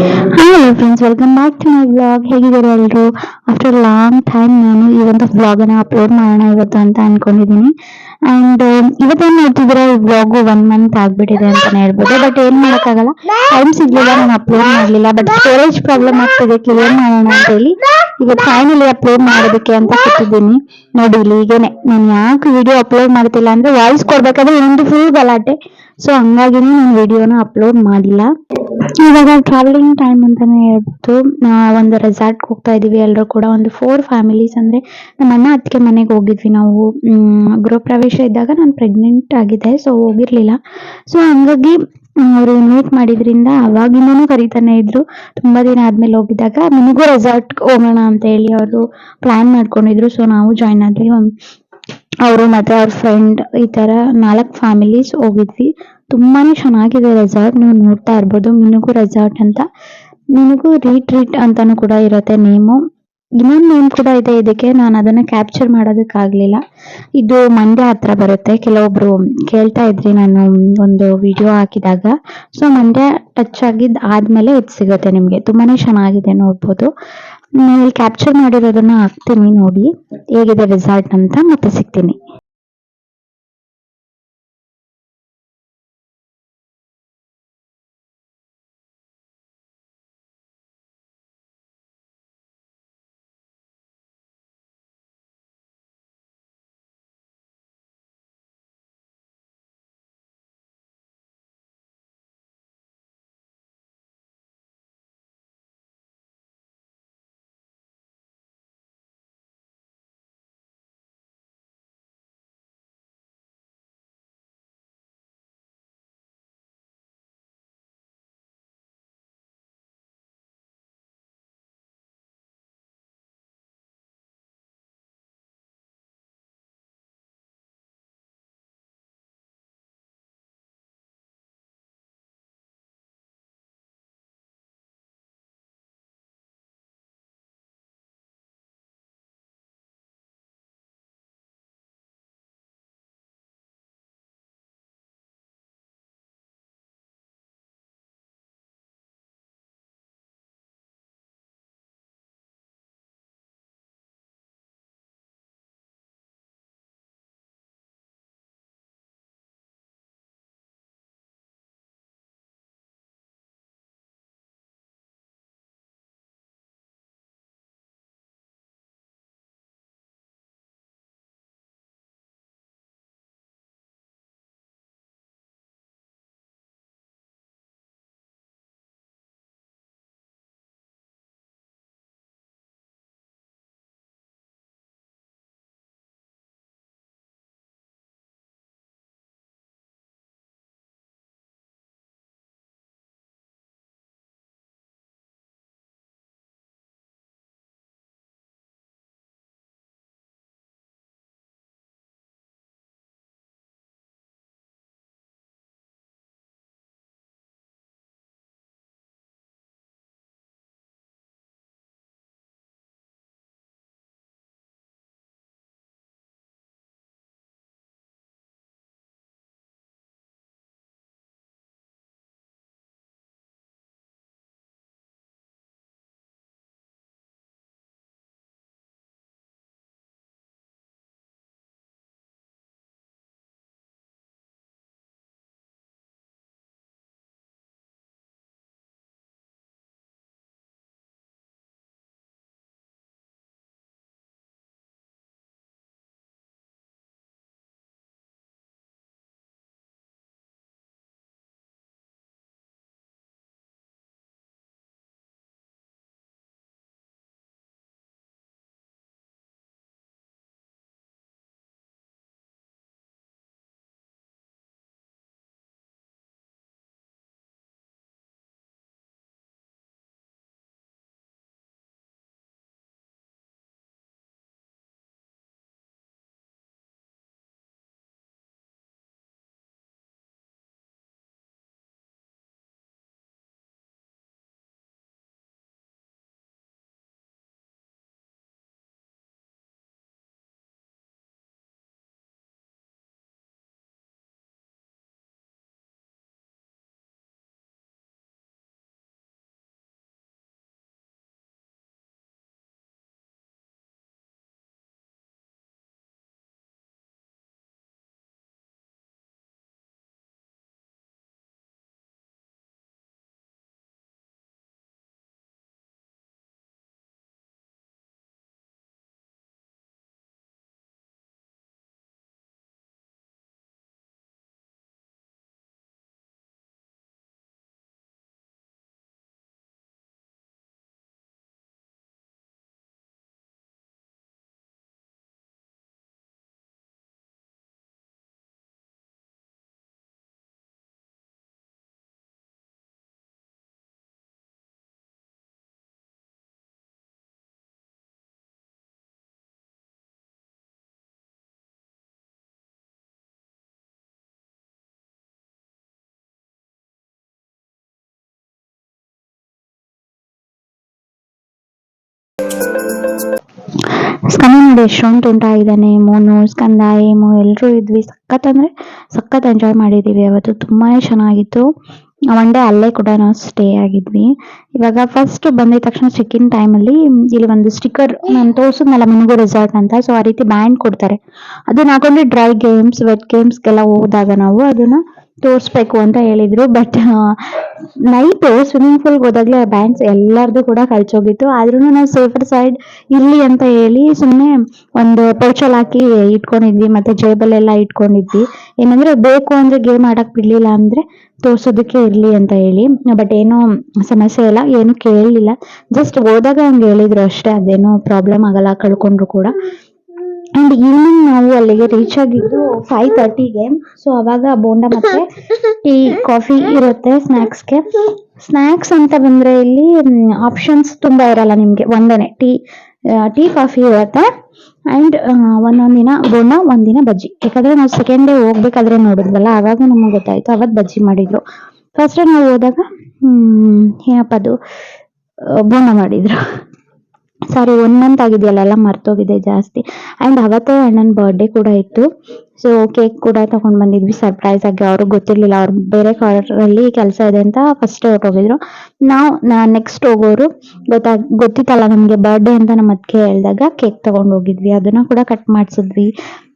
Hello friends, welcome back to my vlog. ಹೇಗಿದ್ದಾರೆ ಎಲ್ಲರೂ? After long time ನಾನು ಈ ಒಂದು ವ್ಲಾಗನ್ನು ಅಪ್ಲೋಡ್ ಮಾಡೋಣ ಇವತ್ತು ಅಂತ ಅನ್ಕೊಂಡಿದ್ದೀನಿ. ಆ್ಯಂಡ್ ಇವತ್ತೇನು ನೋಡ್ತಿದ್ರೆ ಈ ವ್ಲಾಗು 1 ಮಂತ್ ಆಗ್ಬಿಟ್ಟಿದೆ ಅಂತಲೇ ಹೇಳ್ಬೋದು. ಬಟ್ ಏನು ಮಾಡೋಕ್ಕಾಗಲ್ಲ, ಟೈಮ್ ಸಿಗಲಿಲ್ಲ, ನಾನು ಅಪ್ಲೋಡ್ ಮಾಡಲಿಲ್ಲ. ಬಟ್ ಸ್ಟೋರೇಜ್ ಪ್ರಾಬ್ಲಮ್ ಆಗ್ತಿದೆ, ಕ್ಲಿಯರ್ ಮಾಡೋಣ ಅಂತ ಹೇಳಿ ಇವತ್ತು ಫೈನಲಿ ಅಪ್ಲೋಡ್ ಮಾಡೋದಕ್ಕೆ ಅಂತ ಕೂತಿದ್ದೀನಿ. ನೋಡಿ ಇಲ್ಲಿ ಹೀಗೇನೆ ನಾನು ಯಾಕೆ ವಿಡಿಯೋ ಅಪ್ಲೋಡ್ ಮಾಡ್ತಿಲ್ಲ ಅಂದರೆ ವಾಯ್ಸ್ ಕೊಡಬೇಕಾದ್ರೆ ಒಂದು ಫುಲ್ ಗಲಾಟೆ. ಸೊ ಹಂಗಾಗಿನೇ ನಾನು ವಿಡಿಯೋನ ಅಪ್ಲೋಡ್ ಮಾಡಿಲ್ಲ. ಇವಾಗ ಟ್ರಾವೆಲಿಂಗ್ ಟೈಮ್ ಅಂತಾನೆ ಹೇಳ್ಬೋದು. ಒಂದು ರೆಸಾರ್ಟ್ಗೆ ಹೋಗ್ತಾ ಇದೀವಿ ಎಲ್ಲರೂ ಕೂಡ. ಒಂದು 4 ಫ್ಯಾಮಿಲೀಸ್, ಅಂದ್ರೆ ನಮ್ಮ ಅಣ್ಣ ಅತ್ತಿಗೆ ಮನೆಗೆ ಹೋಗಿದ್ವಿ ನಾವು. ಗೃಹ ಪ್ರವೇಶ ಇದ್ದಾಗ ನಾನು ಪ್ರೆಗ್ನೆಂಟ್ ಆಗಿದ್ದೆ, ಸೊ ಹೋಗಿರ್ಲಿಲ್ಲ. ಸೊ ಹಂಗಾಗಿ ಅವರು ಇನ್ವೈಟ್ ಮಾಡಿದ್ರಿಂದ ಅವಾಗಿಂದನೂ ಕರಿತಾನೆ ಇದ್ರು. ತುಂಬಾ ದಿನ ಆದ್ಮೇಲೆ ಹೋಗಿದ್ದಾಗ ನಿಮಗೂ ರೆಸಾರ್ಟ್ ಹೋಗೋಣ ಅಂತ ಹೇಳಿ ಅವರು ಪ್ಲಾನ್ ಮಾಡ್ಕೊಂಡಿದ್ರು. ಸೊ ನಾವು ಜಾಯ್ನ್ ಆದ್ವಿ. ಅವರು ಮತ್ತೆ ಅವ್ರ ಫ್ರೆಂಡ್ ಈ ತರ 4 ಫ್ಯಾಮಿಲೀಸ್ ಹೋಗಿದ್ವಿ. ತುಂಬಾನೇ ಚೆನ್ನಾಗಿದೆ ರೆಸಾರ್ಟ್, ನೀವು ನೋಡ್ತಾ ಇರ್ಬೋದು. ಮಿನುಗು ರೆಸಾರ್ಟ್ ಅಂತ, ಮಿನುಗು ರೀಟ್ರೀಟ್ ಅಂತಾನು ಕೂಡ ಇರುತ್ತೆ ನೇಮು. ಇನ್ನೊಂದು ನೇಮ್ ಕೂಡ ಇದೆ ಇದಕ್ಕೆ, ನಾನು ಅದನ್ನ ಕ್ಯಾಪ್ಚರ್ ಮಾಡೋದಕ್ಕಾಗ್ಲಿಲ್ಲ. ಇದು ಮಂಡ್ಯ ಹತ್ರ ಬರುತ್ತೆ. ಕೆಲವೊಬ್ರು ಕೇಳ್ತಾ ಇದ್ರಿ ನಾನು ಒಂದು ವಿಡಿಯೋ ಹಾಕಿದಾಗ. ಸೊ ಮಂಡ್ಯ ಟಚ್ ಆಗಿದ್ ಆದ್ಮೇಲೆ ಇದು ಸಿಗುತ್ತೆ ನಿಮ್ಗೆ. ತುಂಬಾನೇ ಚೆನ್ನಾಗಿದೆ, ನೋಡ್ಬೋದು. ನಾನು ಕ್ಯಾಪ್ಚರ್ ಮಾಡಿರೋದನ್ನ ಹಾಕ್ತೀನಿ ನೋಡಿ ಹೇಗಿದೆ ರೆಸಾರ್ಟ್ ಅಂತ, ಮತ್ತೆ ಸಿಗ್ತೀನಿ. ಸ್ಕಂದ ನೋಡಿ ಎಷ್ಟೊಂದು ತುಂಟ ಇದ್ದಾನೆ. ಮೋನು, ಸ್ಕಂದ, ಏಮು ಎಲ್ಲರೂ ಇದ್ವಿ. ಸಖತ್ ಅಂದ್ರೆ ಸಖತ್ ಎಂಜಾಯ್ ಮಾಡಿದೀವಿ ಅವತ್ತು. ತುಂಬಾನೇ ಚೆನ್ನಾಗಿತ್ತು. ಒನ್ ಡೇ ಅಲ್ಲೇ ಕೂಡ ನಾವು ಸ್ಟೇ ಆಗಿದ್ವಿ. ಇವಾಗ ಫಸ್ಟ್ ಬಂದಿದ ತಕ್ಷಣ ಚೆಕ್-ಇನ್ ಟೈಮಲ್ಲಿ ಇಲ್ಲಿ ಒಂದು ಸ್ಟಿಕ್ಕರ್ ನಾನು ತೋರ್ಸಿದ್ನಲ್ಲ ಮಿನಿಗೋ ರೆಸಾರ್ಟ್ ಅಂತ, ಸೊ ಆ ರೀತಿ ಬ್ಯಾಂಡ್ ಕೊಡ್ತಾರೆ. ಅದನ್ನ ಹಾಕೊಂಡು ಡ್ರೈ ಗೇಮ್ಸ್, ವೆಟ್ ಗೇಮ್ಸ್ಗೆಲ್ಲ ಹೋದಾಗ ನಾವು ಅದನ್ನ ತೋರಿಸ್ಬೇಕು ಅಂತ ಹೇಳಿದ್ರು. ಬಟ್ ನೈಟ್ ಸ್ವಿಮ್ಮಿಂಗ್ ಪೂಲ್ಗೆ ಹೋದಾಗ್ಲೇ ಬ್ಯಾಂಡ್ಸ್ ಎಲ್ಲರದು ಕೂಡ ಕಳ್ಚೋಗಿತ್ತು. ಆದ್ರೂ ನಾವು ಸೇಫರ್ ಸೈಡ್ ಇರ್ಲಿ ಅಂತ ಹೇಳಿ ಸುಮ್ಮನೆ ಒಂದು ಪೌಚಲ್ಲಿ ಹಾಕಿ ಇಟ್ಕೊಂಡಿದ್ವಿ, ಮತ್ತೆ ಜೇಬಲ್ಲೆಲ್ಲ ಇಟ್ಕೊಂಡಿದ್ವಿ. ಏನಂದ್ರೆ ಬೇಕು ಅಂದ್ರೆ ಗೇಮ್ ಆಡಕ್ ಬಿಡ್ಲಿಲ್ಲ ಅಂದ್ರೆ ತೋರ್ಸೋದಕ್ಕೆ ಇರ್ಲಿ ಅಂತ ಹೇಳಿ. ಬಟ್ ಏನೋ ಸಮಸ್ಯೆ ಇಲ್ಲ, ಏನು ಕೇಳಲಿಲ್ಲ. ಜಸ್ಟ್ ಹೋದಾಗ ಹಂಗೆ ಹೇಳಿದ್ರು ಅಷ್ಟೇ, ಅದೇನೋ ಪ್ರಾಬ್ಲಮ್ ಆಗಲ್ಲ ಕಳ್ಕೊಂಡ್ರು ಕೂಡ. ಅಂಡ್ ಈವ್ನಿಂಗ್ ನಾವು ಅಲ್ಲಿಗೆ ರೀಚ್ ಆಗಿದ್ದು 5:30ಗೆ. ಸೊ ಅವಾಗ ಬೋಂಡ ಮತ್ತೆ ಟೀ, ಕಾಫಿ ಇರುತ್ತೆ ಸ್ನ್ಯಾಕ್ಸ್ಗೆ. ಸ್ನ್ಯಾಕ್ಸ್ ಅಂತ ಬಂದ್ರೆ ಇಲ್ಲಿ ಆಪ್ಷನ್ಸ್ ತುಂಬಾ ಇರಲ್ಲ ನಿಮ್ಗೆ. ಒಂದೇನೆ ಟೀ ಕಾಫಿ ಇರುತ್ತೆ. ಅಂಡ್ ಒಂದೊಂದ್ ದಿನ ಬೋಂಡ, ಒಂದಿನ ಬಜ್ಜಿ. ಯಾಕಂದ್ರೆ ನಾವು ಸೆಕೆಂಡ್ ಡೇ ಹೋಗ್ಬೇಕಾದ್ರೆ ನೋಡಿದ್ವಲ್ಲ, ಅವಾಗ ನಮ್ಗೆ ಗೊತ್ತಾಯ್ತು ಅವತ್ ಬಜ್ಜಿ ಮಾಡಿದ್ರು. ಫಸ್ಟ್ ಡೇ ನಾವು ಹೋದಾಗ ಏನಪ್ಪ ಅದು ಬೋಂಡ ಮಾಡಿದ್ರು. ಸಾರಿ, 1 ಮಂತ್ ಆಗಿದೆಯಲ್ಲ, ಎಲ್ಲ ಮರ್ತೋಗಿದೆ ಜಾಸ್ತಿ. ಅಂಡ್ ಅವತ್ತೇ ಅಣ್ಣನ ಬರ್ಡೇ ಕೂಡ ಇತ್ತು. ಸೊ ಕೇಕ್ ಕೂಡ ತಗೊಂಡ್ ಬಂದಿದ್ವಿ ಸರ್ಪ್ರೈಸ್ ಆಗಿ. ಅವ್ರಿಗೆ ಗೊತ್ತಿರ್ಲಿಲ್ಲ, ಅವ್ರು ಬೇರೆ ಕಾರಲ್ಲಿ ಕೆಲಸ ಇದೆ ಅಂತ ಫಸ್ಟ್ ಹೊರಟೋಗಿದ್ರು. ನಾವು ನೆಕ್ಸ್ಟ್ ಹೋಗೋರು ಗೊತ್ತಿತ್ತಲ್ಲ ನಮ್ಗೆ ಬರ್ಡೇ ಅಂತ ನಮ್ಮ ಅದಕ್ಕೆ ಹೇಳಿದಾಗ ಕೇಕ್ ತಗೊಂಡ್ ಹೋಗಿದ್ವಿ. ಅದನ್ನ ಕೂಡ ಕಟ್ ಮಾಡ್ಸಿದ್ವಿ.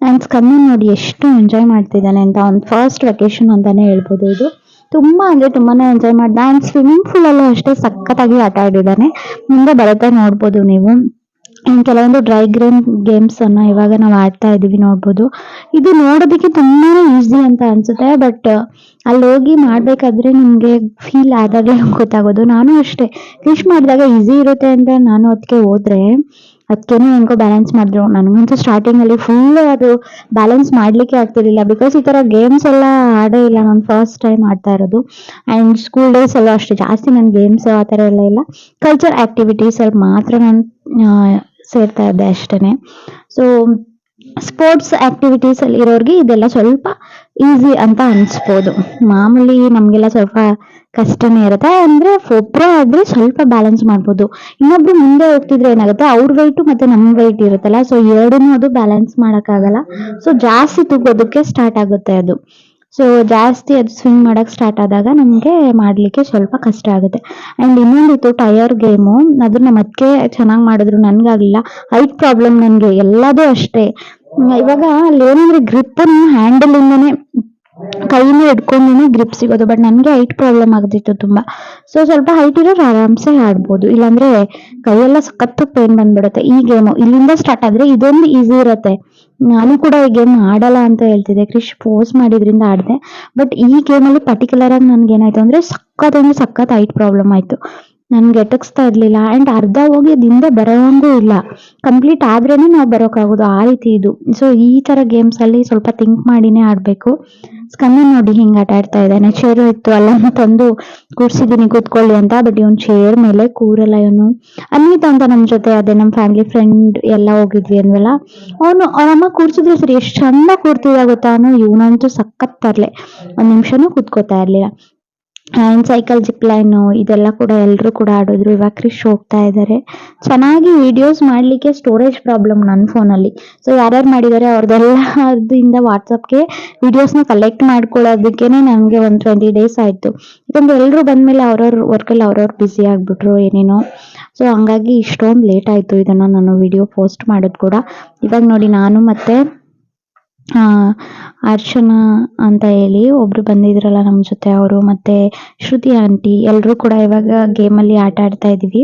ಅಂಡ್ ಸ್ಕಂದ ನೋಡಿ ಎಷ್ಟು ಎಂಜಾಯ್ ಮಾಡ್ತಿದ್ದಾನೆ ಅಂತ. ಒಂದು ಫಸ್ಟ್ ವೆಕೇಶನ್ ಅಂತಾನೆ ಹೇಳ್ಬೋದು ಇದು. ತುಂಬಾ ಅಂದ್ರೆ ತುಂಬಾನೇ ಎಂಜಾಯ್ ಮಾಡ್ದ. ಅಂಡ್ ಸ್ವಿಮ್ಮಿಂಗ್ ಪೂಲ್ ಅಲ್ಲೂ ಅಷ್ಟೇ ಸಖತ್ತಾಗಿ ಆಟ ಆಡಿದ್ದಾನೆ. ಮುಂದೆ ಬರುತ್ತೆ ನೋಡ್ಬೋದು ನೀವು. ಕೆಲವೊಂದು ಡ್ರೈ ಗೇಮ್ಸ್ ಅನ್ನ ಇವಾಗ ನಾವು ಆಡ್ತಾ ಇದೀವಿ ನೋಡ್ಬೋದು. ಇದು ನೋಡೋದಕ್ಕೆ ತುಂಬಾನೇ ಈಸಿ ಅಂತ ಅನ್ಸುತ್ತೆ, ಬಟ್ ಅಲ್ಲಿ ಹೋಗಿ ಮಾಡ್ಬೇಕಾದ್ರೆ ನಿಮ್ಗೆ ಫೀಲ್ ಆದಾಗಲೇ ಗೊತ್ತಾಗೋದು. ನಾನು ಅಷ್ಟೇ ಫಿಶ್ ಮಾಡಿದಾಗ ಈಸಿ ಇರುತ್ತೆ ಅಂತ ನಾನು ಅದಕ್ಕೆ ಹೋದ್ರೆ ಅದಕ್ಕೇನೆ ಹೆಂಗೋ ಬ್ಯಾಲೆನ್ಸ್ ಮಾಡಿದ್ರು. ನನಗಂತೂ ಸ್ಟಾರ್ಟಿಂಗ್ ಅಲ್ಲಿ ಫುಲ್ ಅದು ಬ್ಯಾಲೆನ್ಸ್ ಮಾಡ್ಲಿಕ್ಕೆ ಆಗ್ತಿರ್ಲಿಲ್ಲ. ಬಿಕಾಸ್ ಈ ತರ ಗೇಮ್ಸ್ ಎಲ್ಲ ಆಡೇ ಇಲ್ಲ, ನಾನು ಫಸ್ಟ್ ಟೈಮ್ ಆಡ್ತಾ ಇರೋದು. ಅಂಡ್ ಸ್ಕೂಲ್ ಡೇಸ್ ಎಲ್ಲ ಅಷ್ಟೇ ಜಾಸ್ತಿ ನನ್ ಗೇಮ್ಸ್ ಆ ತರ ಎಲ್ಲ ಇಲ್ಲ. ಕಲ್ಚರ್ ಆಕ್ಟಿವಿಟೀಸ್ ಅಲ್ಲಿ ಮಾತ್ರ ನಾನು ಸೇರ್ತಾ ಇದ್ದೆ ಅಷ್ಟೇನೆ. ಸೊ ಸ್ಪೋರ್ಟ್ಸ್ ಆಕ್ಟಿವಿಟೀಸ್ ಅಲ್ಲಿ ಇರೋರ್ಗೆ ಇದೆಲ್ಲ ಸ್ವಲ್ಪ ಈಸಿ ಅಂತ ಅನ್ಸ್ಬೋದು. ಮಾಮೂಲಿ ನಮ್ಗೆಲ್ಲ ಸ್ವಲ್ಪ ಕಷ್ಟನೇ ಇರುತ್ತೆ. ಅಂದ್ರೆ ಒಬ್ರೇ ಆದ್ರೆ ಸ್ವಲ್ಪ ಬ್ಯಾಲೆನ್ಸ್ ಮಾಡ್ಬೋದು. ಇನ್ನೊಬ್ರು ಮುಂದೆ ಹೋಗ್ತಿದ್ರೆ ಏನಾಗುತ್ತೆ, ಅವ್ರ ವೆಯ್ಟ್ ಮತ್ತೆ ನಮ್ ವೆಯ್ಟ್ ಇರುತ್ತಲ್ಲ, ಸೊ ಎರಡನ್ನೂ ಅದು ಬ್ಯಾಲೆನ್ಸ್ ಮಾಡಕ್ ಆಗಲ್ಲ. ಸೊ ಜಾಸ್ತಿ ತೂಗೋದಕ್ಕೆ ಸ್ಟಾರ್ಟ್ ಆಗುತ್ತೆ ಅದು. ಸೊ ಜಾಸ್ತಿ ಅದು ಸ್ವಿಂಗ್ ಮಾಡಕ್ ಸ್ಟಾರ್ಟ್ ಆದಾಗ ನಮ್ಗೆ ಮಾಡ್ಲಿಕ್ಕೆ ಸ್ವಲ್ಪ ಕಷ್ಟ ಆಗುತ್ತೆ. ಅಂಡ್ ಇನ್ನೊಂದಿತ್ತು ಟೈರ್ ಗೇಮು. ಅದನ್ನ ಮತ್ತೆ ಚೆನ್ನಾಗ್ ಮಾಡಿದ್ರು, ನನ್ಗಾಗ್ಲಿಲ್ಲ. ಹೈಟ್ ಪ್ರಾಬ್ಲಮ್ ನನ್ಗೆ, ಎಲ್ಲದೂ ಅಷ್ಟೇ. ಇವಾಗ ಅಲ್ಲಿ ಏನಂದ್ರೆ ಗ್ರಿಪ್ ಹ್ಯಾಂಡಲ್ ಇಂದಾನೆ ಕೈನ ಹಿಡ್ಕೊಂಡೇನೆ ಗ್ರಿಪ್ ಸಿಗೋದು. ಬಟ್ ನನ್ಗೆ ಹೈಟ್ ಪ್ರಾಬ್ಲಮ್ ಆಗ್ತಿತ್ತು ತುಂಬಾ. ಸೊ ಸ್ವಲ್ಪ ಹೈಟ್ ಇರೋರು ಆರಾಮ್ಸೆ ಆಡ್ಬೋದು, ಇಲ್ಲಾಂದ್ರೆ ಕೈಯೆಲ್ಲ ಸಖತ್ತು ಪೇನ್ ಬಂದ್ಬಿಡುತ್ತೆ. ಈ ಗೇಮು ಇಲ್ಲಿಂದ ಸ್ಟಾರ್ಟ್ ಆದ್ರೆ ಇದೊಂದು ಈಸಿ ಇರುತ್ತೆ. ನಾನು ಕೂಡ ಈ ಗೇಮ್ ಆಡಲ್ಲ ಅಂತ ಹೇಳ್ತಿದ್ದೆ, ಕ್ರಿಶ್ ಫೋರ್ಸ್ ಮಾಡಿದ್ರಿಂದ ಆಡ್ದೆ. ಬಟ್ ಈ ಗೇಮಲ್ಲಿ ಪರ್ಟಿಕ್ಯುಲರ್ ಆಗಿ ನನ್ಗೆ ಏನಾಯ್ತು ಅಂದ್ರೆ ಸಖತ್ ಹೈಟ್ ಪ್ರಾಬ್ಲಮ್ ಆಯ್ತು. ನನ್ಗೆ ಎಟಕ್ಸ್ತಾ ಇರ್ಲಿಲ್ಲ. ಅಂಡ್ ಅರ್ಧ ಹೋಗಿ ಅದಿಂದ ಬರೋಂಗೂ ಇಲ್ಲ. ಕಂಪ್ಲೀಟ್ ಆದ್ರೇನೆ ನಾವು ಬರೋಕ್ಕಾಗೋದು, ಆ ರೀತಿ ಇದು. ಸೊ ಈ ತರ ಗೇಮ್ಸ್ ಅಲ್ಲಿ ಸ್ವಲ್ಪ ಥಿಂಕ್ ಮಾಡಿನೇ ಆಡ್ಬೇಕು. ಸ್ಕಂದ ನೋಡಿ ಹಿಂಗ್ ಆಟ ಆಡ್ತಾ ಇದ್ದಾನೆ. ಚೇರು ಇತ್ತು ಅಲ್ಲನ್ನು ತಂದು ಕೂರ್ಸಿದೀನಿ ಕೂತ್ಕೊಳ್ಳಿ ಅಂತ. ಬಟ್ ಇವನ್ ಚೇರ್ ಮೇಲೆ ಕೂರಲ್ಲ ಇವನು. ಅನ್ವಿತಾ ಅಂತ ನಮ್ ಜೊತೆ, ಅದೇ ನಮ್ ಫ್ಯಾಮಿಲಿ ಫ್ರೆಂಡ್ ಎಲ್ಲ ಹೋಗಿದ್ವಿ ಅಂದ್ವಲ್ಲ, ಅವನಮ್ಮ ಕೂರ್ಸಿದ್ರೆ ಸರಿ ಎಷ್ಟ್ ಚಂದ ಕೂರ್ತಿದ ಗೊತ್ತಾ. ಇವನಂತೂ ಸಖತ್ ತರ್ಲೆ, 1 ನಿಮಿಷನೂ ಕೂತ್ಕೋತಾ ಇರ್ಲಿಲ್ಲ. ಅಂಡ್ ಸೈಕಲ್ ಜಿಪ್ ಲೈನು ಇದೆಲ್ಲ ಕೂಡ ಎಲ್ರು ಕೂಡ ಆಡಿದ್ರು. ಇವಾಗ ಕ್ರಿಶ್ ಹೋಗ್ತಾ ಇದಾರೆ. ಚೆನ್ನಾಗಿ ವಿಡಿಯೋಸ್ ಮಾಡ್ಲಿಕ್ಕೆ ಸ್ಟೋರೇಜ್ ಪ್ರಾಬ್ಲಮ್ ನನ್ನ ಫೋನಲ್ಲಿ. ಸೊ ಯಾರ್ಯಾರು ಮಾಡಿದಾರೆ ಅವ್ರದ್ದೆಲ್ಲದಿಂದ ವಾಟ್ಸಪ್ಗೆ ವಿಡಿಯೋಸ್ನ ಕಲೆಕ್ಟ್ ಮಾಡ್ಕೊಳ್ಳೋದಕ್ಕೇನೆ ನಮ್ಗೆ ಒಂದು 20 days ಆಯ್ತು. ಯಾಕಂದ್ರೆ ಎಲ್ರು ಬಂದ್ಮೇಲೆ ಅವ್ರವ್ರ ವರ್ಕಲ್ಲಿ ಅವ್ರವ್ರು ಬ್ಯುಸಿ ಆಗ್ಬಿಟ್ರು ಏನೇನೋ. ಸೊ ಹಂಗಾಗಿ ಇಷ್ಟೊಂದು ಲೇಟ್ ಆಯ್ತು ಇದನ್ನ ನಾನು ವಿಡಿಯೋ ಪೋಸ್ಟ್ ಮಾಡೋದು ಕೂಡ. ಇವಾಗ ನೋಡಿ ನಾನು ಮತ್ತೆ ಅರ್ಚನಾ ಅಂತ ಹೇಳಿ ಒಬ್ರು ಬಂದಿದ್ರಲ್ಲ ನಮ್ ಜೊತೆ, ಅವರು ಮತ್ತೆ ಶ್ರುತಿ ಆಂಟಿ ಎಲ್ರು ಕೂಡ ಇವಾಗ ಗೇಮಲ್ಲಿ ಆಟ ಆಡ್ತಾ ಇದೀವಿ.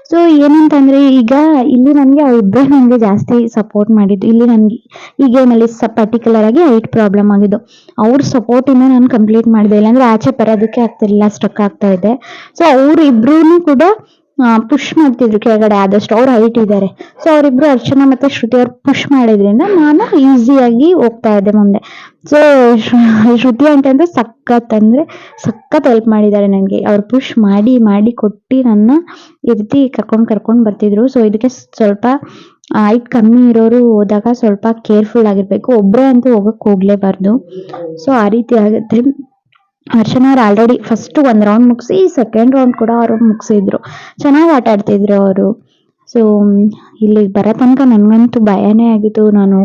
ಸೊ ಏನಂತಂದ್ರೆ ಈಗ ಇಲ್ಲಿ ನನ್ಗೆ ಅವ್ರಿಬ್ರೆ ನಂಗೆ ಜಾಸ್ತಿ ಸಪೋರ್ಟ್ ಮಾಡಿದ್ದು. ಇಲ್ಲಿ ನನ್ಗೆ ಈ ಗೇಮಲ್ಲಿ ಪರ್ಟಿಕ್ಯುಲರ್ ಆಗಿ ಹೈಟ್ ಪ್ರಾಬ್ಲಮ್ ಆಗಿದ್ದು. ಅವ್ರ ಸಪೋರ್ಟ್ ಇಂದ ನಾನು ಕಂಪ್ಲೀಟ್ ಮಾಡಿದೆ, ಇಲ್ಲಾಂದ್ರೆ ಆಚೆ ಬರೋದಕ್ಕೆ ಆಗ್ತಿರ್ಲಿಲ್ಲ, ಸ್ಟಕ್ ಆಗ್ತಾ ಇದೆ. ಸೊ ಅವ್ರು ಇಬ್ರು ಕೂಡ ಪುಷ್ ಮಾಡ್ತಿದ್ರು ಕೆಳಗಡೆ ಆದಷ್ಟು. ಅವ್ರು ಹೈಟ್ ಇದ್ದಾರೆ. ಸೊ ಅವರಿಬ್ರು ಅರ್ಚನಾ ಮತ್ತೆ ಶ್ರುತಿ ಅವ್ರು ಪುಷ್ ಮಾಡಿದ್ರಿಂದ ನಾನು ಈಸಿಯಾಗಿ ಹೋಗ್ತಾ ಇದ್ದೆ ಮುಂದೆ. ಸೊ ಶ್ರುತಿ ಅಂತಂದ್ರೆ ಸಖತ್ ಹೆಲ್ಪ್ ಮಾಡಿದ್ದಾರೆ ನನಗೆ. ಅವ್ರು ಪುಷ್ ಮಾಡಿ ಮಾಡಿ ಕೊಟ್ಟು ನನ್ನ ಈ ರೀತಿ ಕರ್ಕೊಂಡ್ ಬರ್ತಿದ್ರು. ಸೊ ಇದಕ್ಕೆ ಸ್ವಲ್ಪ ಹೈಟ್ ಕಮ್ಮಿ ಇರೋರು ಹೋದಾಗ ಸ್ವಲ್ಪ ಕೇರ್ಫುಲ್ ಆಗಿರ್ಬೇಕು. ಒಬ್ರೇ ಅಂತೂ ಹೋಗ್ಲೇಬಾರ್ದು. ಸೊ ಆ ರೀತಿ ಆಗುತ್ತೆ. ಅರ್ಚನಾ ಅವ್ರು ಆಲ್ರೆಡಿ ಫಸ್ಟ್ 1 ರೌಂಡ್ ಮುಗಿಸಿ ಸೆಕೆಂಡ್ ರೌಂಡ್ ಕೂಡ ಅವರು ಮುಗಿಸಿದ್ರು. ಚೆನ್ನಾಗಿ ಆಟ ಆಡ್ತಿದ್ರು ಅವರು. ಸೊ ಇಲ್ಲಿಗೆ ಬರೋ ತನಕ ನನಗಂತೂ ಭಯನೇ ಆಗಿತ್ತು. ನಾನು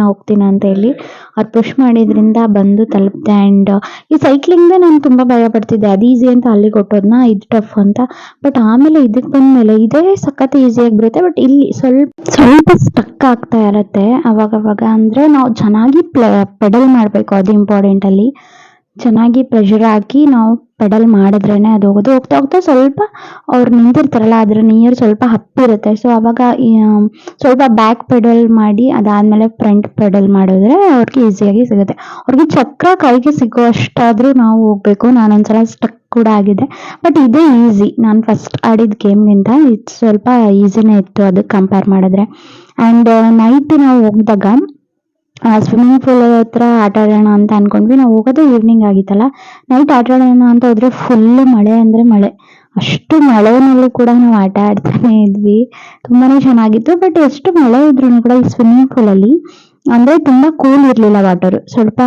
ಹೋಗ್ತೀನಾ ಅಂತ ಹೇಳಿ ಅವ್ರು ಪುಷ್ ಮಾಡಿದ್ರಿಂದ ಬಂದು ತಲುಪಿದೆ. ಆ್ಯಂಡ್ ಈ ಸೈಕ್ಲಿಂಗ್ದೇ ನಾನು ತುಂಬ ಭಯ ಪಡ್ತಿದ್ದೆ. ಅದು ಈಸಿ ಅಂತ ಅಲ್ಲಿಗೆ ಹೊಟ್ಟೋದ್ನ, ಇದು ಟಫ್ ಅಂತ. ಬಟ್ ಆಮೇಲೆ ಇದಕ್ಕೆ ಬಂದಮೇಲೆ ಇದೇ ಸಖತ್ ಈಸಿಯಾಗಿ ಬರುತ್ತೆ. ಬಟ್ ಇಲ್ಲಿ ಸ್ವಲ್ಪ ಸ್ಟಕ್ ಆಗ್ತಾ ಇರತ್ತೆ ಅವಾಗವಾಗ. ಅಂದರೆ ನಾವು ಚೆನ್ನಾಗಿ ಪೆಡಲ್ ಮಾಡಬೇಕು, ಅದು ಇಂಪಾರ್ಟೆಂಟ್ ಅಲ್ಲಿ. ಚೆನ್ನಾಗಿ ಪ್ರೆಷರ್ ಹಾಕಿ ನಾವು ಪೆಡಲ್ ಮಾಡಿದ್ರೇನೆ ಅದು ಹೋಗೋದು. ಹೋಗ್ತಾ ಹೋಗ್ತಾ ಸ್ವಲ್ಪ ಅವ್ರು ನಿಂತಿರ್ತಾರಲ್ಲ ಅದ್ರ ನೀರು ಸ್ವಲ್ಪ ಹತ್ತಿರುತ್ತೆ. ಸೊ ಅವಾಗ ಸ್ವಲ್ಪ ಬ್ಯಾಕ್ ಪೆಡಲ್ ಮಾಡಿ ಅದಾದ್ಮೇಲೆ ಫ್ರಂಟ್ ಪೆಡಲ್ ಮಾಡಿದ್ರೆ ಅವ್ರಿಗೆ ಈಸಿಯಾಗಿ ಸಿಗುತ್ತೆ. ಅವ್ರಿಗೆ ಚಕ್ರ ಕೈಗೆ ಸಿಗೋ ಅಷ್ಟಾದ್ರೂ ನಾವು ಹೋಗ್ಬೇಕು. ನಾನೊಂದ್ಸಲ ಸ್ಟಕ್ ಕೂಡ ಆಗಿದೆ. ಬಟ್ ಇದೇ ಈಸಿ, ನಾನು ಫಸ್ಟ್ ಆಡಿದ ಗೇಮ್ಗಿಂತ ಇದು ಸ್ವಲ್ಪ ಈಸಿನೇ ಇತ್ತು ಅದಕ್ಕೆ ಕಂಪೇರ್ ಮಾಡಿದ್ರೆ. ಆ್ಯಂಡ್ ನೈಟ್ ನಾವು ಹೋಗಿದಾಗ ಸ್ವಿಮ್ಮಿಂಗ್ ಪೂಲ್ ಹತ್ರ ಆಟ ಆಡೋಣ ಅಂತ ಅನ್ಕೊಂಡ್ವಿ. ನಾವು ಹೋಗೋದೇ ಈವ್ನಿಂಗ್ ಆಗಿತ್ತಲ್ಲ. ನೈಟ್ ಆಟ ಆಡೋಣ ಅಂತ ಹೋದ್ರೆ ಫುಲ್ ಮಳೆ ಅಂದ್ರೆ ಮಳೆ. ಅಷ್ಟು ಮಳೆನಲ್ಲೂ ಕೂಡ ನಾವು ಆಟ ಆಡ್ತಾನೆ ಇದ್ವಿ. ತುಂಬಾನೇ ಚೆನ್ನಾಗಿತ್ತು. ಬಟ್ ಎಷ್ಟು ಮಳೆ ಇದ್ರೂ ಕೂಡ ಈ ಸ್ವಿಮ್ಮಿಂಗ್ ಪೂಲಲ್ಲಿ ಅಂದ್ರೆ ತುಂಬಾ ಕೂಲ್ ಇರ್ಲಿಲ್ಲ ವಾಟರ್. ಸ್ವಲ್ಪ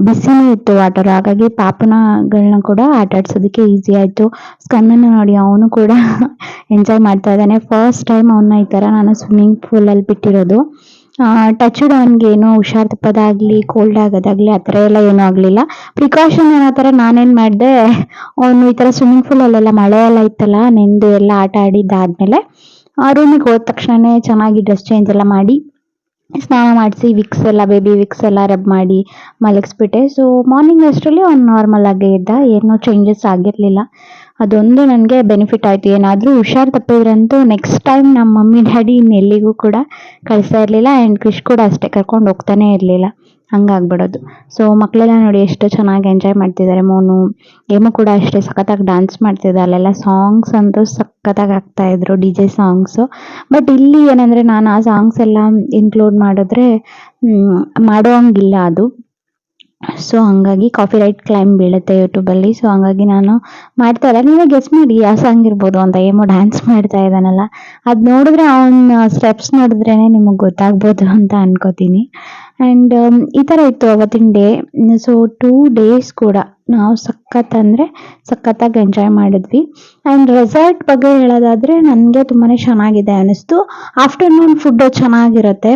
ಬಿಸಿನೇ ಇತ್ತು ವಾಟರ್. ಹಾಗಾಗಿ ಪಾಪುನಗಳನ್ನ ಕೂಡ ಆಟ ಆಡ್ಸೋದಕ್ಕೆ ಈಸಿ ಆಯ್ತು. ಸ್ಕನ್ನನ್ನ ನೋಡಿ, ಅವನು ಕೂಡ ಎಂಜಾಯ್ ಮಾಡ್ತಾ ಇದ್ದಾನೆ. ಫಸ್ಟ್ ಟೈಮ್ ಅವನ್ನ ಈ ತರ ನಾನು ಸ್ವಿಮ್ಮಿಂಗ್ ಪೂಲಲ್ಲಿ ಬಿಟ್ಟಿರೋದು. ಟಚ್ಡ್ ಅವನಿಗೆ ಏನೋ ಹುಷಾರ್ ತಪ್ಪೋದಾಗ್ಲಿ, ಕೋಲ್ಡ್ ಆಗೋದಾಗ್ಲಿ ಆ ಥರ ಎಲ್ಲ ಏನೂ ಆಗಲಿಲ್ಲ. ಪ್ರಿಕಾಷನ್ ಅನ್ನೋ ಥರ ನಾನೇನು ಮಾಡಿದೆ, ಅವನು ಈ ಥರ ಸ್ವಿಮ್ಮಿಂಗ್ ಪೂಲಲ್ಲೆಲ್ಲ ಮಳೆ ಎಲ್ಲ ಇತ್ತಲ್ಲ, ನೆಂದು ಎಲ್ಲ ಆಟ ಆಡಿದ್ದಾದ್ಮೇಲೆ ರೂಮಿಗೆ ಹೋದ ತಕ್ಷಣನೇ ಚೆನ್ನಾಗಿ ಡ್ರೆಸ್ ಚೇಂಜ್ ಎಲ್ಲ ಮಾಡಿ ಸ್ನಾನ ಮಾಡಿಸಿ ಬೇಬಿ ವಿಕ್ಸ್ ಎಲ್ಲ ರಬ್ ಮಾಡಿ ಮಲಗಿಸ್ಬಿಟ್ಟೆ. ಸೊ ಮಾರ್ನಿಂಗ್ ಅಷ್ಟರಲ್ಲಿ ಅವ್ನು ನಾರ್ಮಲ್ ಆಗೇ ಇದ್ದ, ಏನೂ ಚೇಂಜಸ್ ಆಗಿರಲಿಲ್ಲ. ಅದೊಂದು ನನಗೆ ಬೆನಿಫಿಟ್ ಆಯಿತು. ಏನಾದರೂ ಹುಷಾರು ತಪ್ಪಿದ್ರಂತೂ ನೆಕ್ಸ್ಟ್ ಟೈಮ್ ನಮ್ಮ ಮಮ್ಮಿ ಡ್ಯಾಡಿ ಇನ್ನೆಲ್ಲಿಗೂ ಕೂಡ ಕಳಿಸ್ತಾ ಇರಲಿಲ್ಲ. ಆ್ಯಂಡ್ ಕ್ರಿಶ್ ಕೂಡ ಅಷ್ಟೇ, ಕರ್ಕೊಂಡು ಹೋಗ್ತಾನೆ ಇರಲಿಲ್ಲ. ಹಂಗಾಗ್ಬಿಡೋದು. ಸೊ ಮಕ್ಕಳೆಲ್ಲ ನೋಡಿ ಎಷ್ಟು ಚೆನ್ನಾಗಿ ಎಂಜಾಯ್ ಮಾಡ್ತಿದ್ದಾರೆ. ಏಮು ಕೂಡ ಅಷ್ಟೇ ಸಖತ್ತಾಗಿ ಡ್ಯಾನ್ಸ್ ಮಾಡ್ತಿದ್ದೆ. ಅಲ್ಲೆಲ್ಲ ಸಾಂಗ್ಸ್ ಅಂತೂ ಸಖತ್ತಾಗಿ ಆಗ್ತಾಯಿದ್ರು, DJ ಸಾಂಗ್ಸು. ಬಟ್ ಇಲ್ಲಿ ಏನಂದರೆ ನಾನು ಆ ಸಾಂಗ್ಸ್ ಎಲ್ಲ ಇನ್ಕ್ಲೂಡ್ ಮಾಡಿದ್ರೆ ಮಾಡೋ ಹಂಗಿಲ್ಲ ಅದು. ಸೊ ಹಂಗಾಗಿ ಕಾಪಿ ರೈಟ್ ಕ್ಲೈಮ್ ಬೀಳುತ್ತೆ ಯೂಟ್ಯೂಬಲ್ಲಿ. ಸೊ ಹಂಗಾಗಿ ನಾನು ಮಾಡ್ತಾ ಇಲ್ಲ. ನೀವೇ ಗೆಸ್ ಮಾಡಿ ಯಾವ ಸಾಂಗ್ ಇರ್ಬೋದು ಅಂತ. ಏಮೋ ಡ್ಯಾನ್ಸ್ ಮಾಡ್ತಾ ಇದ್ದಾನಲ್ಲ, ಅದು ನೋಡಿದ್ರೆ ಅವನ ಸ್ಟೆಪ್ಸ್ ನೋಡಿದ್ರೇನೆ ನಿಮಗೆ ಗೊತ್ತಾಗ್ಬೋದು ಅಂತ ಅನ್ಕೋತೀನಿ. ಆ್ಯಂಡ್ ಈ ಥರ ಇತ್ತು ಅವತ್ತಿನ ಡೇ. ಸೊ 2 days ಕೂಡ ನಾವು ಸಖತ್ತಾಗಿ ಎಂಜಾಯ್ ಮಾಡಿದ್ವಿ. ಆ್ಯಂಡ್ ರೆಸಾರ್ಟ್ ಬಗ್ಗೆ ಹೇಳೋದಾದರೆ ನನಗೆ ತುಂಬಾ ಚೆನ್ನಾಗಿದೆ ಅನ್ನಿಸ್ತು. ಆಫ್ಟರ್ನೂನ್ ಫುಡ್ಡು ಚೆನ್ನಾಗಿರುತ್ತೆ,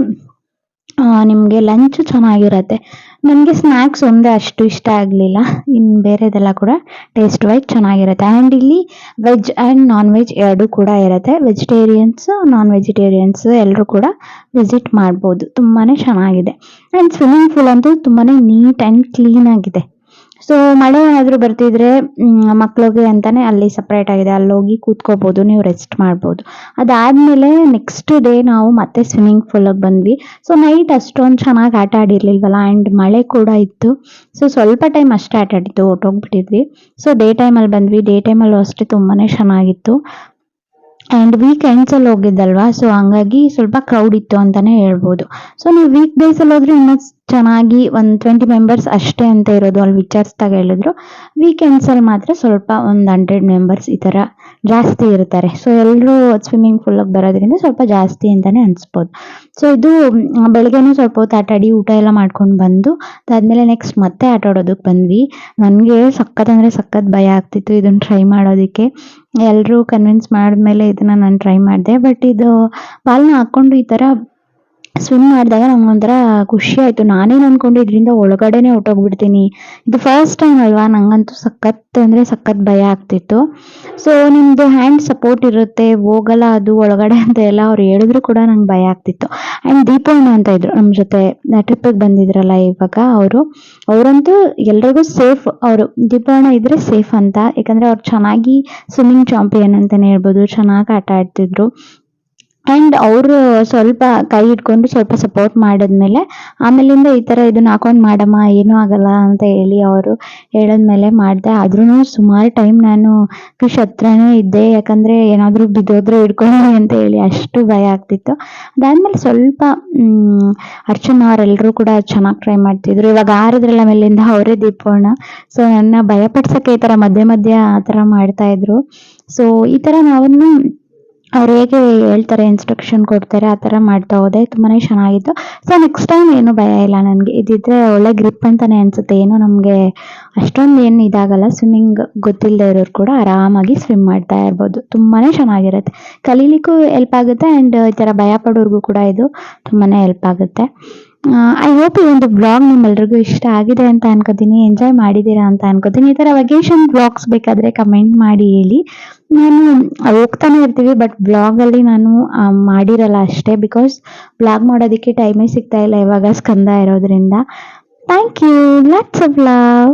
ನಿಮಗೆ ಲಂಚ್ ಚೆನ್ನಾಗಿರತ್ತೆ. ನನಗೆ ಸ್ನ್ಯಾಕ್ಸ್ ಒಂದೇ ಅಷ್ಟು ಇಷ್ಟ ಆಗಲಿಲ್ಲ. ಇನ್ನು ಬೇರೆದೆಲ್ಲ ಕೂಡ ಟೇಸ್ಟ್ ವೈಸ್ ಚೆನ್ನಾಗಿರುತ್ತೆ. ಆ್ಯಂಡ್ ಇಲ್ಲಿ ವೆಜ್ ಆ್ಯಂಡ್ ನಾನ್ ವೆಜ್ ಎರಡೂ ಕೂಡ ಇರುತ್ತೆ. ವೆಜಿಟೇರಿಯನ್ಸ್, ನಾನ್ ವೆಜಿಟೇರಿಯನ್ಸ್ ಎಲ್ಲರೂ ಕೂಡ ವಿಸಿಟ್ ಮಾಡ್ಬೋದು. ತುಂಬಾ ಚೆನ್ನಾಗಿದೆ. ಆ್ಯಂಡ್ ಸ್ವಿಮ್ಮಿಂಗ್ ಪೂಲ್ ಅಂತೂ ತುಂಬಾ ನೀಟ್ ಆ್ಯಂಡ್ ಕ್ಲೀನಾಗಿದೆ. ಸೊ ಮಳೆ ಏನಾದರೂ ಬರ್ತಿದ್ರೆ ಮಕ್ಳಿಗೆ ಅಂತಾನೆ ಅಲ್ಲಿ ಸಪ್ರೇಟ್ ಆಗಿದೆ, ಅಲ್ಲಿ ಹೋಗಿ ಕೂತ್ಕೋಬೋದು, ನೀವು ರೆಸ್ಟ್ ಮಾಡ್ಬೋದು. ಅದಾದಮೇಲೆ ನೆಕ್ಸ್ಟ್ ಡೇ ನಾವು ಮತ್ತೆ ಸ್ವಿಮ್ಮಿಂಗ್ ಪೂಲಿಗೆ ಬಂದ್ವಿ. ಸೊ ನೈಟ್ ಅಷ್ಟೊಂದು ಚೆನ್ನಾಗಿ ಆಟ ಆಡಿರ್ಲಿಲ್ವಲ್ಲ, ಆ್ಯಂಡ್ ಮಳೆ ಕೂಡ ಇತ್ತು. ಸೊ ಸ್ವಲ್ಪ ಟೈಮ್ ಅಷ್ಟೇ ಆಟ ಆಡಿದ್ದು, ಹೊರ್ಟೋಗ್ಬಿಟ್ಟಿದ್ವಿ. ಸೊ ಡೇ ಟೈಮಲ್ಲಿ ಬಂದ್ವಿ. ಡೇ ಟೈಮಲ್ಲೂ ಅಷ್ಟೇ ತುಂಬಾ ಚೆನ್ನಾಗಿತ್ತು. ಆ್ಯಂಡ್ ವೀಕೆಂಡ್ಸಲ್ಲಿ ಹೋಗಿದ್ದಲ್ವಾ, ಸೊ ಹಂಗಾಗಿ ಸ್ವಲ್ಪ ಕ್ರೌಡ್ ಇತ್ತು ಅಂತಲೇ ಹೇಳ್ಬೋದು. ಸೊ ನೀವು ವೀಕ್ ಡೇಸಲ್ಲಿ ಹೋದರೆ ಇನ್ನೂ ಚೆನ್ನಾಗಿ ಒಂದು 20 ಮೆಂಬರ್ಸ್ ಅಷ್ಟೇ ಅಂತ ಇರೋದು, ಅಲ್ಲಿ ವಿಚಾರಿಸಿದಾಗ ಹೇಳಿದ್ರು. ವೀಕೆಂಡ್ಸಲ್ಲಿ ಮಾತ್ರ ಸ್ವಲ್ಪ ಒಂದು 100 ಮೆಂಬರ್ಸ್ ಈ ಥರ ಜಾಸ್ತಿ ಇರ್ತಾರೆ. ಸೊ ಎಲ್ಲರೂ ಸ್ವಿಮ್ಮಿಂಗ್ ಪೂಲಿಗೆ ಬರೋದ್ರಿಂದ ಸ್ವಲ್ಪ ಜಾಸ್ತಿ ಅಂತಲೇ ಅನಿಸ್ಬೋದು. ಸೊ ಇದು ಬೆಳಗ್ಗೆನೂ ಸ್ವಲ್ಪ ಹೊತ್ತು ಆಟ ಆಡಿ ಊಟ ಎಲ್ಲ ಮಾಡ್ಕೊಂಡು ಬಂದು ಅದಾದಮೇಲೆ ನೆಕ್ಸ್ಟ್ ಮತ್ತೆ ಆಟ ಆಡೋದಕ್ಕೆ ಬಂದ್ವಿ. ನನಗೆ ಸಖತ್ ಭಯ ಆಗ್ತಿತ್ತು ಇದನ್ನು ಟ್ರೈ ಮಾಡೋದಕ್ಕೆ. ಎಲ್ಲರೂ ಕನ್ವಿನ್ಸ್ ಮಾಡಿದ್ಮೇಲೆ ಇದನ್ನು ನಾನು ಟ್ರೈ ಮಾಡಿದೆ. ಬಟ್ ಇದು ಪಾಲನ್ನ ಹಾಕ್ಕೊಂಡು ಈ ಥರ ಸ್ವಿಮ್ ಮಾಡಿದಾಗ ನಂಗೊಂಥರ ಖುಷಿ ಆಯಿತು. ನಾನೇನು ಅಂದ್ಕೊಂಡೆ ಇದರಿಂದ ಒಳಗಡೆನೇ ಹೊರ್ಟೋಗ್ಬಿಡ್ತೀನಿ. ಇದು ಫಸ್ಟ್ ಟೈಮ್ ಅಲ್ವಾ, ನನಗಂತೂ ಸಖತ್ ಭಯ ಆಗ್ತಿತ್ತು. ಸೊ ನಿಮ್ಮದು ಹ್ಯಾಂಡ್ ಸಪೋರ್ಟ್ ಇರುತ್ತೆ, ಹೋಗಲ್ಲ ಅದು ಒಳಗಡೆ ಅಂತ ಎಲ್ಲ ಅವ್ರು ಹೇಳಿದ್ರು ಕೂಡ ನಂಗೆ ಭಯ ಆಗ್ತಿತ್ತು. ಆ್ಯಂಡ್ ದೀಪಣ್ಣ ಅಂತ ಇದ್ರು ನಮ್ಮ ಜೊತೆ ಟ್ರಿಪ್ಪಿಗೆ ಬಂದಿದ್ರಲ್ಲ ಇವಾಗ, ಅವರಂತೂ ಎಲ್ರಿಗೂ ಸೇಫ್. ಅವರು ದೀಪಣ್ಣ ಇದ್ರೆ ಸೇಫ್ ಅಂತ, ಯಾಕಂದರೆ ಅವ್ರು ಚೆನ್ನಾಗಿ ಸ್ವಿಮ್ಮಿಂಗ್ ಚಾಂಪಿಯನ್ ಅಂತಲೇ ಹೇಳ್ಬೋದು, ಚೆನ್ನಾಗಿ ಆಟ ಆಡ್ತಿದ್ರು. ಆ್ಯಂಡ್ ಅವರು ಸ್ವಲ್ಪ ಕೈ ಹಿಡ್ಕೊಂಡು ಸ್ವಲ್ಪ ಸಪೋರ್ಟ್ ಮಾಡಿದ್ಮೇಲೆ ಆಮೇಲಿಂದ ಈ ಥರ ಇದನ್ನ ಹಾಕೊಂಡು ಮಾಡಮ್ಮ ಏನೂ ಆಗಲ್ಲ ಅಂತ ಹೇಳಿ ಅವರು ಹೇಳಿದ್ಮೇಲೆ ಮಾಡಿದೆ. ಆದ್ರೂ ಸುಮಾರು ಟೈಮ್ ನಾನು ಕ್ರಿಶ್ ಹತ್ರನೇ ಇದ್ದೆ, ಯಾಕಂದರೆ ಏನಾದರೂ ಬಿದ್ದೋದ್ರೆ ಹಿಡ್ಕೊಳ್ಳಿ ಅಂತ ಹೇಳಿ ಅಷ್ಟು ಭಯ ಆಗ್ತಿತ್ತು. ಅದಾದಮೇಲೆ ಸ್ವಲ್ಪ ಅರ್ಚನಾ ಅವರೆಲ್ಲರೂ ಕೂಡ ಚೆನ್ನಾಗಿ ಟ್ರೈ ಮಾಡ್ತಿದ್ರು. ಇವಾಗ ಆರಿದ್ರಲ್ಲ ಮೇಲಿಂದ ಅವರೇ ದೀಪಣ್ಣ. ಸೊ ನನ್ನ ಭಯಪಡ್ಸೋಕ್ಕೆ ಈ ಥರ ಮಧ್ಯೆ ಆ ಥರ ಮಾಡ್ತಾಯಿದ್ರು. ಸೊ ಈ ಥರ ನಾವನ್ನು ಅವ್ರು ಹೇಗೆ ಹೇಳ್ತಾರೆ ಇನ್ಸ್ಟ್ರಕ್ಷನ್ ಕೊಡ್ತಾರೆ ಆ ಥರ ಮಾಡ್ತಾ ಹೋದೆ. ತುಂಬಾನೇ ಚೆನ್ನಾಗಿತ್ತು. ಸೊ ನೆಕ್ಸ್ಟ್ ಟೈಮ್ ಏನು ಭಯ ಇಲ್ಲ ನನಗೆ. ಇದಿದ್ರೆ ಒಳ್ಳೆ ಗ್ರಿಪ್ ಅಂತಾನೆ ಅನ್ಸುತ್ತೆ. ಏನು ನಮಗೆ ಅಷ್ಟೊಂದು ಏನು ಇದಾಗಲ್ಲ. ಸ್ವಿಮ್ಮಿಂಗ್ ಗೊತ್ತಿಲ್ಲದೆ ಇರೋರು ಕೂಡ ಆರಾಮಾಗಿ ಸ್ವಿಮ್ ಮಾಡ್ತಾ ಇರ್ಬೋದು. ತುಂಬಾನೇ ಚೆನ್ನಾಗಿರುತ್ತೆ. ಕಲೀಲಿಕ್ಕೂ ಹೆಲ್ಪ್ ಆಗುತ್ತೆ ಆ್ಯಂಡ್ ಈ ಥರ ಭಯ ಪಡೋರ್ಗೂ ಕೂಡ ಇದು ತುಂಬಾನೇ ಹೆಲ್ಪ್ ಆಗುತ್ತೆ. ಐ ಹೋಪ್ ಈ ಒಂದು ಬ್ಲಾಗ್ ನಿಮ್ಮೆಲ್ರಿಗೂ ಇಷ್ಟ ಆಗಿದೆ ಅಂತ ಅನ್ಕೋತೀನಿ. ಎಂಜಾಯ್ ಮಾಡಿದ್ದೀರಾ ಅಂತ ಅನ್ಕೋತೀನಿ. ಈ ಥರ ವೆಕೇಶನ್ ಬ್ಲಾಗ್ಸ್ ಬೇಕಾದರೆ ಕಮೆಂಟ್ ಮಾಡಿ ಹೇಳಿ. ನಾನು ಹೋಗ್ತಾನೆ ಇರ್ತೀವಿ ಬಟ್ ಬ್ಲಾಗಲ್ಲಿ ನಾನು ಮಾಡಿರಲ್ಲ ಅಷ್ಟೇ. ಬಿಕಾಸ್ ಬ್ಲಾಗ್ ಮಾಡೋದಕ್ಕೆ ಟೈಮೇ ಸಿಗ್ತಾ ಇಲ್ಲ ಇವಾಗ ಸ್ಕಂದ ಇರೋದ್ರಿಂದ. Thank you. Lots of love.